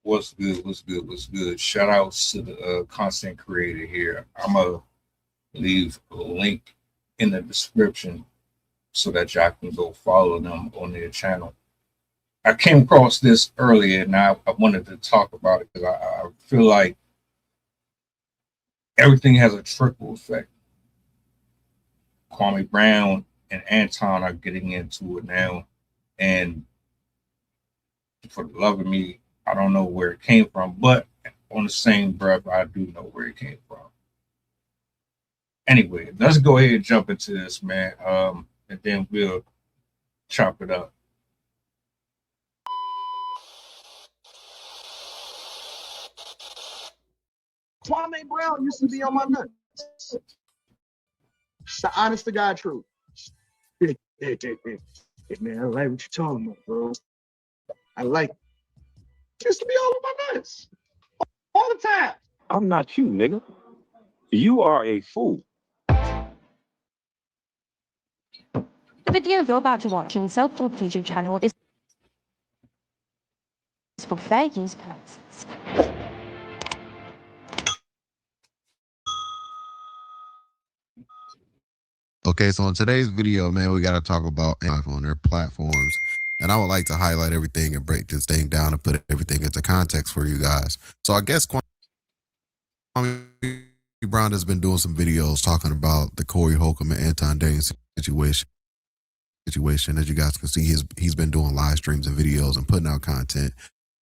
What's good? What's good? What's good? Shout outs to the content creator here. I'm gonna leave a link in the description so that y'all can go follow them on their channel. I came across this earlier and I wanted to talk about it because I feel like everything has a trickle effect. Kwame Brown and Anton are getting into it now, and for the love of me, I don't know where it came from, but on the same breath, I do know where it came from. Anyway, let's go ahead and jump into this, man. And then we'll chop it up. Kwame Brown used to be on my nuts. The honest to God truth. Hey, man, I like what you're talking about, bro. I like it. Used to be all on my nuts. All the time. I'm not you, nigga. You are a fool. The video you're about to watch on the self-taught YouTube channel is for fair use purposes. Okay, so in today's video, man, we got to talk about on their platforms. And I would like to highlight everything and break this thing down and put everything into context for you guys. So I guess Kwame Brown has been doing some videos talking about the Corey Holcomb and Anton Daniels situation. As you guys can see, he's been doing live streams and videos and putting out content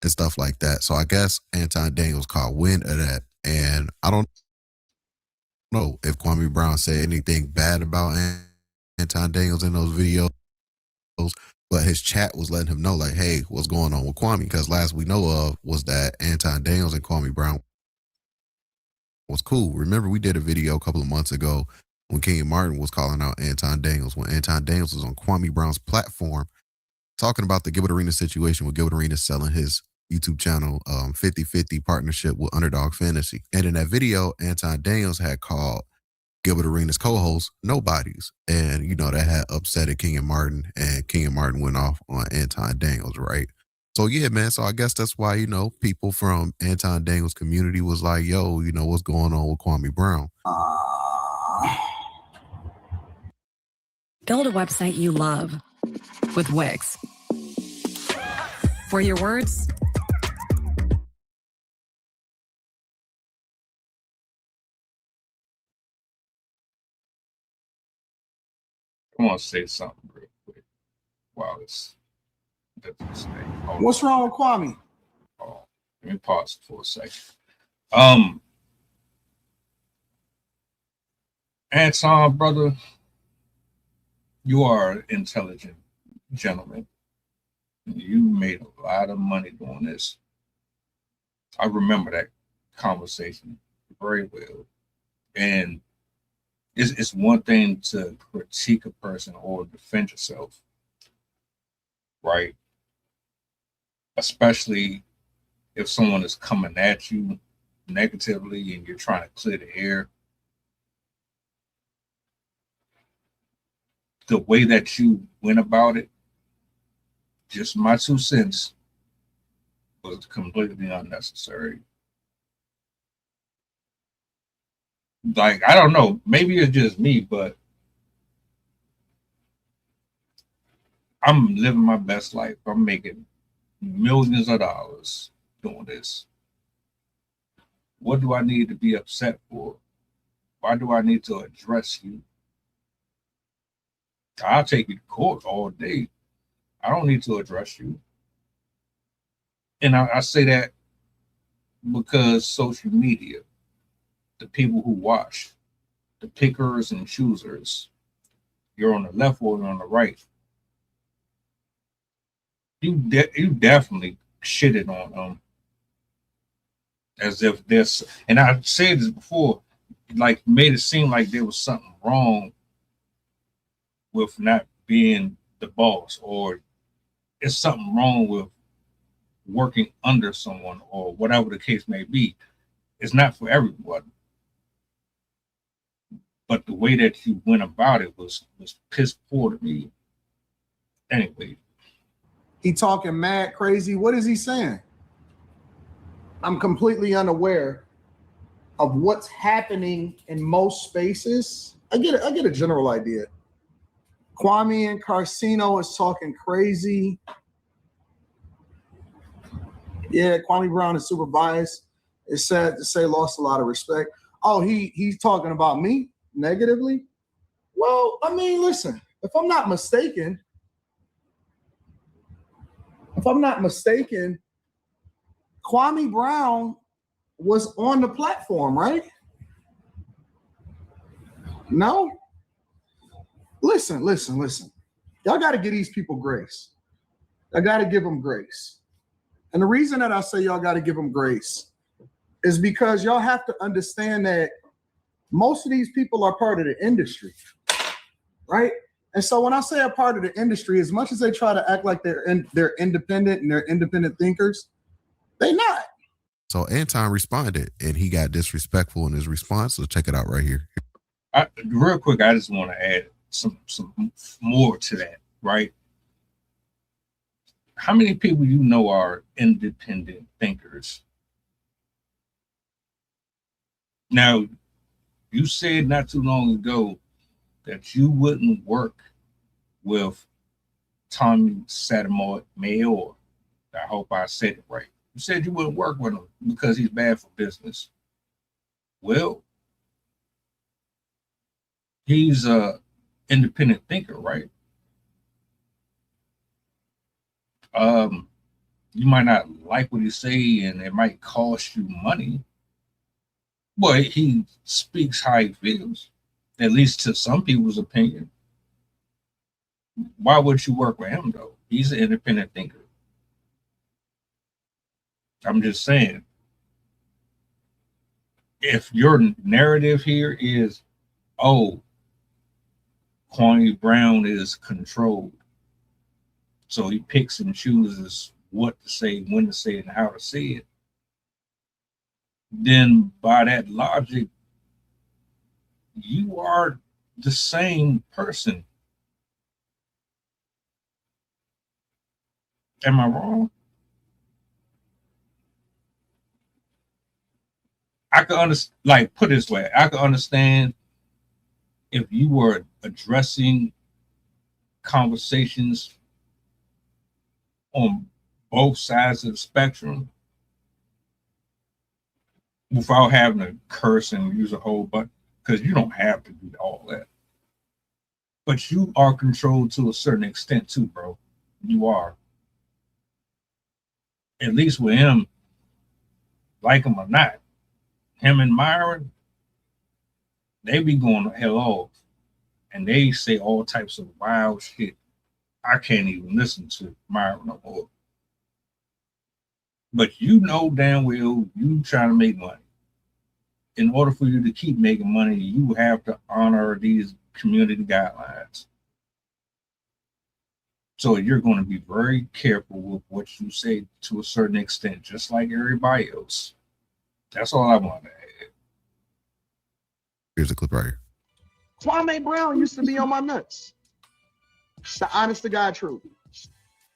and stuff like that. So I guess Anton Daniels caught wind of that. And I don't know if Kwame Brown said anything bad about Anton Daniels in those videos, but his chat was letting him know, like, hey, what's going on with Kwame? Because last we know of was that Anton Daniels and Kwame Brown was cool. Remember, we did a video a couple of months ago when King Martin was calling out Anton Daniels, when Anton Daniels was on Kwame Brown's platform talking about the Gilbert Arenas situation, with Gilbert Arenas selling his YouTube channel 50-50 partnership with Underdog Fantasy. And in that video, Anton Daniels had called Gilbert Arenas co-host nobodies. And, you know, that had upset King and Martin, and King and Martin went off on Anton Daniels, right? So, yeah, man, so I guess that's why, you know, people from Anton Daniels' community was like, yo, you know, what's going on with Kwame Brown? Build a website you love with Wix. For your words, I want to say something real quick while it's this thing. What's wrong with Kwame? Oh, let me pause for a second. Anton, brother, you are an intelligent gentleman. You made a lot of money doing this. I remember that conversation very well. And it's one thing to critique a person or defend yourself, right? Especially if someone is coming at you negatively and you're trying to clear the air. The way that you went about it, just my 2 cents, was completely unnecessary. Like, I don't know, maybe it's just me, but I'm living my best life. I'm making millions of dollars doing this. What do I need to be upset for? Why do I need to address you? I'll take you to court all day. I don't need to address you. And I say that because social media, the people who watch, the pickers and choosers, you're on the left or you're on the right. You definitely shitted on them as if this, and I said this before, like made it seem like there was something wrong with not being the boss, or it's something wrong with working under someone, or whatever the case may be. It's not for everyone. But the way that you went about it was piss poor to me. Anyway. He talking mad crazy. What is he saying? I'm completely unaware of what's happening in most spaces. I get a general idea. Kwame and Carcino is talking crazy. Yeah, Kwame Brown is super biased. It's sad to say lost a lot of respect. Oh, he's talking about me negatively? Well, I mean, listen, if I'm not mistaken, Kwame Brown was on the platform, right? No? Listen. Y'all got to give these people grace. I got to give them grace. And the reason that I say y'all got to give them grace is because y'all have to understand that most of these people are part of the industry, right? And so when I say a part of the industry, as much as they try to act like they're independent and they're independent thinkers, they not. So Anton responded, and he got disrespectful in his response. So check it out right here. Real quick, I just want to add some more to that, right? How many people you know are independent thinkers? Now, you said not too long ago that you wouldn't work with Tommy Sotomayor. I hope I said it right. You said you wouldn't work with him because he's bad for business. Well, he's a independent thinker, right? You might not like what he say, and it might cost you money, but he speaks how he feels, at least to some people's opinion. Why would you work with him though? He's an independent thinker. I'm just saying, if your narrative here is, oh, Kwame Brown is controlled, so he picks and chooses what to say, when to say it, and how to say it, then by that logic, you are the same person. Am I wrong? I could understand, like, put it this way, I could understand if you were addressing conversations on both sides of the spectrum without having to curse and use a whole bunch, because you don't have to do all that. But you are controlled to a certain extent too, bro. You are. At least with him, like him or not, him and Myron, they be going the hell off. And they say all types of wild shit. I can't even listen to Myron no more. But you know damn well you trying to make money. In order for you to keep making money, you have to honor these community guidelines. So you're going to be very careful with what you say to a certain extent, just like everybody else. That's all I want to add. Here's a clip right here. Kwame Brown used to be on my nuts. It's the honest to God truth.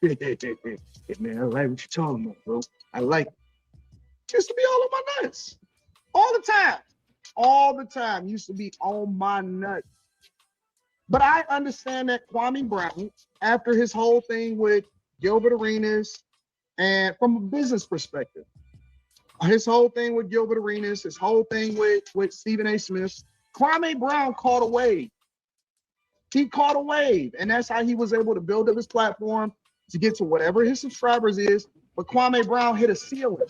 Man, I like what you're talking about, bro. I like it. Used to be all on my nuts. All the time. All the time. Used to be on my nuts. But I understand that Kwame Brown, after his whole thing with Gilbert Arenas, and from a business perspective, his whole thing with Gilbert Arenas, his whole thing with Stephen A. Smith, Kwame Brown caught a wave. He caught a wave, and that's how he was able to build up his platform to get to whatever his subscribers is. But Kwame Brown hit a ceiling.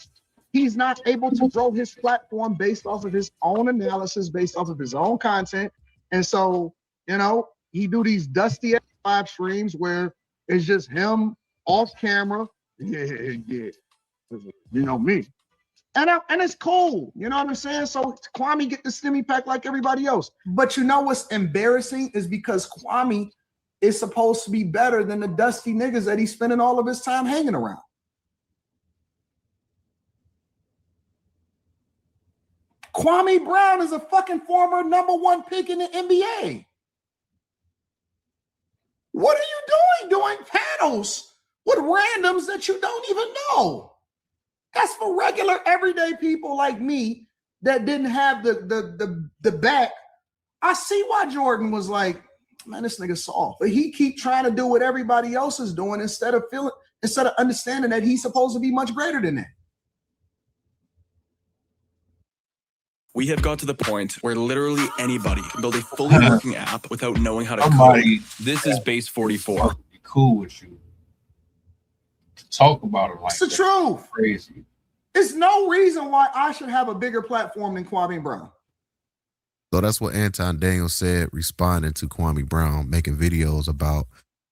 He's not able to grow his platform based off of his own analysis, based off of his own content. And so, you know, he do these dusty live streams where it's just him off camera. Yeah. You know me. And it's cool. You know what I'm saying? So Kwame get the stimmy pack like everybody else. But you know what's embarrassing is because Kwame is supposed to be better than the dusty niggas that he's spending all of his time hanging around. Kwame Brown is a fucking former #1 pick in the NBA. What are you doing panels with randoms that you don't even know? That's for regular, everyday people like me that didn't have the back. I see why Jordan was like, man, this nigga soft. But he keep trying to do what everybody else is doing instead of understanding that he's supposed to be much greater than that. We have got to the point where literally anybody can build a fully working app without knowing how to code. This is base 44. Cool with you to talk about it like it's the truth. Crazy. There's no reason why I should have a bigger platform than Kwame Brown. So that's what Anton Daniels said, responding to Kwame Brown, making videos about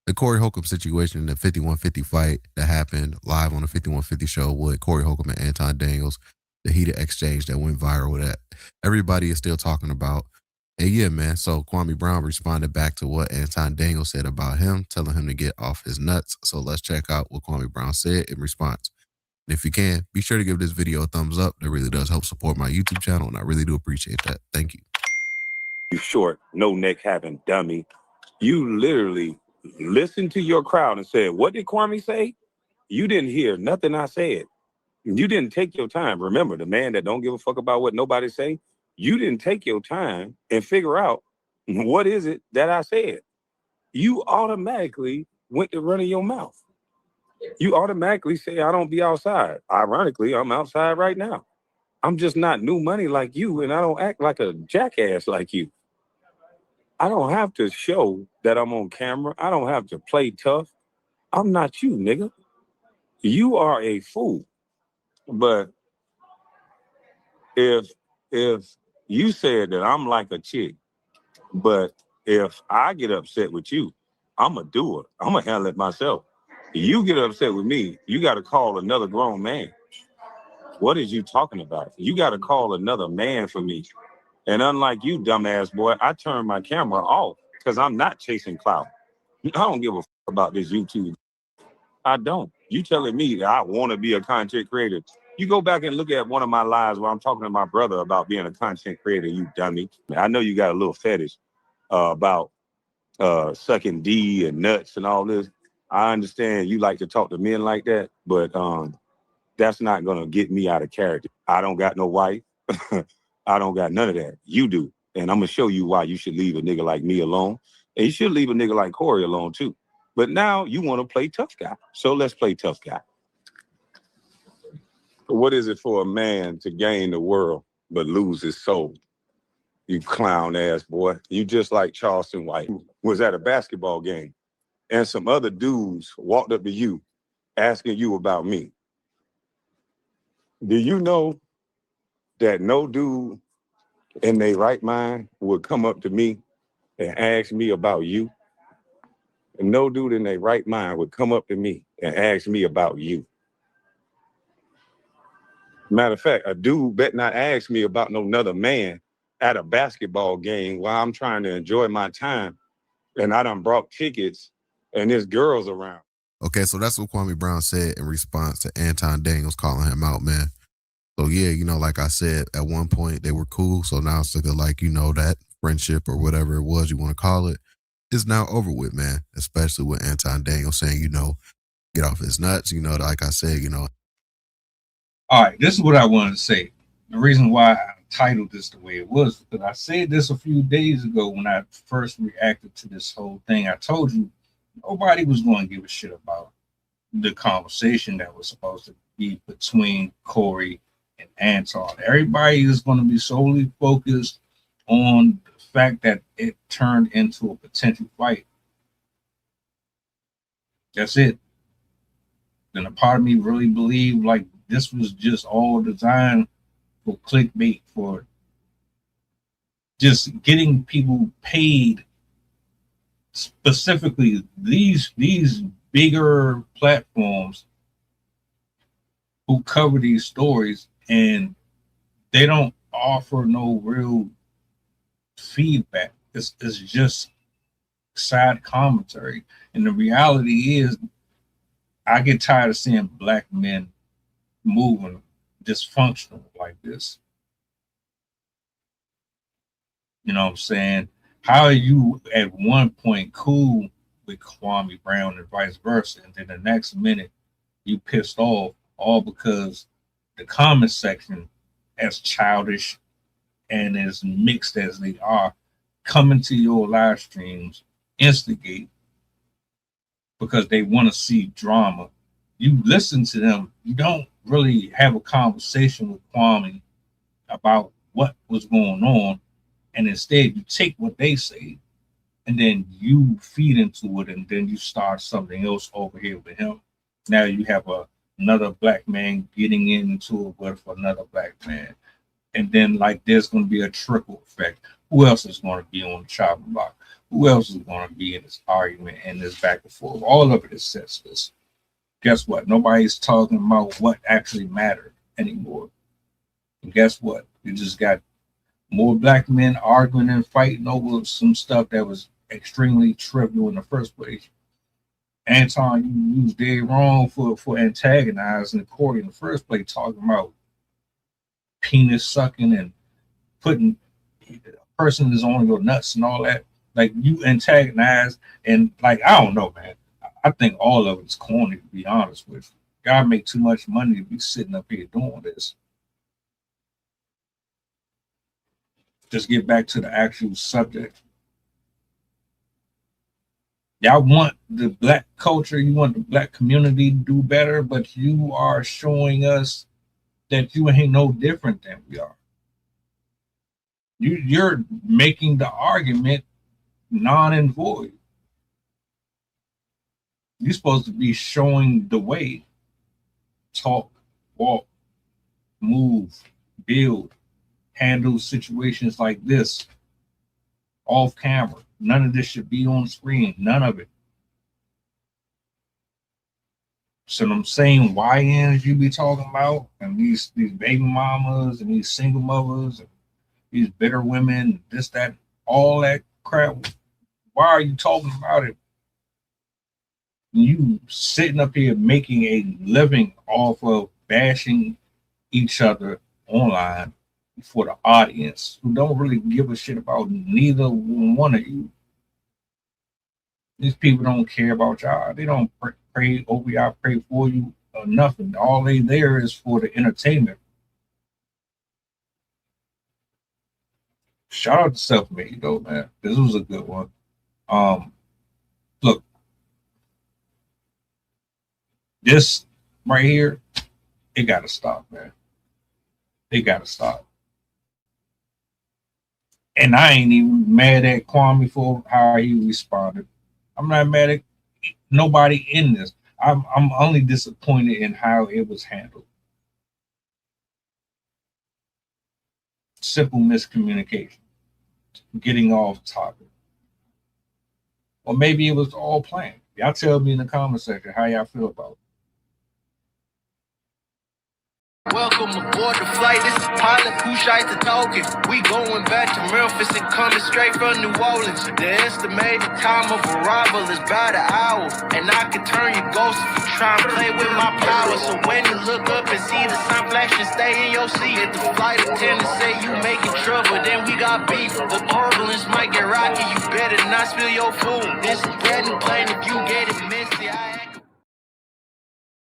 the Corey Holcomb situation, the 5150 fight that happened live on the 5150 show with Corey Holcomb and Anton Daniels, the heated exchange that went viral that everybody is still talking about. And yeah, man, so Kwame Brown responded back to what Anton Daniels said about him, telling him to get off his nuts. So let's check out what Kwame Brown said in response. And if you can, be sure to give this video a thumbs up. That really does help support my YouTube channel, and I really do appreciate that. Thank you. You short, no neck having dummy. You literally listened to your crowd and said, what did Kwame say? You didn't hear nothing I said. You didn't take your time. Remember, the man that don't give a fuck about what nobody say, you didn't take your time and figure out what is it that I said. You automatically went to running your mouth. You automatically say, I don't be outside. Ironically, I'm outside right now. I'm just not new money like you, and I don't act like a jackass like you. I don't have to show that I'm on camera. I don't have to play tough. I'm not you, nigga. You are a fool. But if you said that I'm like a chick, but if I get upset with you, I'm a doer. I'm gonna handle it myself. You get upset with me, you got to call another grown man. What is you talking about? You got to call another man for me. And unlike you, dumbass boy, I turn my camera off because I'm not chasing clout. I don't give a fuck about this YouTube. I don't. You telling me that I want to be a content creator. You go back and look at one of my lives where I'm talking to my brother about being a content creator, you dummy. I know you got a little fetish about sucking D and nuts and all this. I understand you like to talk to men like that, but that's not going to get me out of character. I don't got no wife. I don't got none of that. You do. And I'm going to show you why you should leave a nigga like me alone. And you should leave a nigga like Corey alone too. But now you want to play tough guy. So let's play tough guy. What is it for a man to gain the world but lose his soul? You clown ass boy. You just like Charleston White was at a basketball game and some other dudes walked up to you asking you about me. Do you know that no dude in their right mind would come up to me and ask me about you? And no dude in their right mind would come up to me and ask me about you. Matter of fact, a dude better not ask me about no another man at a basketball game while I'm trying to enjoy my time and I done brought tickets and there's girls around. Okay, so that's what Kwame Brown said in response to Anton Daniels calling him out, man. So yeah, you know, like I said, at one point they were cool. So now it's like, you know, that friendship or whatever it was you want to call it is now over with, man. Especially with Anton Daniels saying, you know, get off his nuts. You know, like I said, you know. All right, this is what I wanted to say. The reason why I titled this the way it was, because I said this a few days ago when I first reacted to this whole thing. I told you nobody was going to give a shit about the conversation that was supposed to be between Corey and Anton. Everybody is going to be solely focused on the fact that it turned into a potential fight. That's it. Then a part of me really believed like this was just all designed for clickbait, for just getting people paid. Specifically, these bigger platforms who cover these stories, and they don't offer no real feedback. It's just side commentary. And the reality is, I get tired of seeing black men moving dysfunctional like this. You know what I'm saying? How are you at one point cool with Kwame Brown and vice versa, and then the next minute you pissed off all because the comment section, as childish and as mixed as they are, coming to your live streams, instigate because they want to see drama. You listen to them, you don't really have a conversation with Kwame about what was going on, and instead you take what they say and then you feed into it, and then you start something else over here with him. Now you have another black man getting into it with another black man, and then like there's going to be a trickle effect. Who else is going to be on the chopping block? Who else is going to be in this argument and this back and forth? All of it is senseless. Guess what? Nobody's talking about what actually mattered anymore. And guess what? You just got more black men arguing and fighting over some stuff that was extremely trivial in the first place. Anton, you was dead wrong for antagonizing the court in the first place, talking about penis sucking and putting a person is on your nuts and all that. Like, you antagonize, and like, I don't know, man. I think all of it's corny, to be honest with you. God make too much money to be sitting up here doing this. Just get back to the actual subject. Y'all want the black culture, you want the black community to do better, but you are showing us that you ain't no different than we are. You're making the argument non and void. You're supposed to be showing the way. Talk, walk, move, build, handle situations like this off camera. None of this should be on screen. None of it. So I'm saying YNs you be talking about, and these baby mamas and these single mothers and these bitter women, this, that, all that crap. Why are you talking about it? You sitting up here making a living off of bashing each other online for the audience who don't really give a shit about neither one of you. These people don't care about y'all. They don't pray over y'all, pray for you, or nothing. All they there is for the entertainment. Shout out to Self-Made though, man. This was a good one. Look, this right here, it gotta stop, man. It gotta stop. And I ain't even mad at Kwame for how he responded. I'm not mad at nobody in this. I'm only disappointed in how it was handled. Simple miscommunication, getting off topic. Or maybe it was all planned. Y'all tell me in the comment section how y'all feel about it. Welcome aboard the flight. This is pilot Kushite talking. We going back to Memphis and coming straight from New Orleans. The estimated time of arrival is about an hour, and I can turn your ghost if you try and play with my power. So when you look up and see the sign flashing, stay in your seat. If the flight attendant say you making trouble, then we got beef. The turbulence might get rocky. You better not spill your food. This is bread and plain if you get it messy.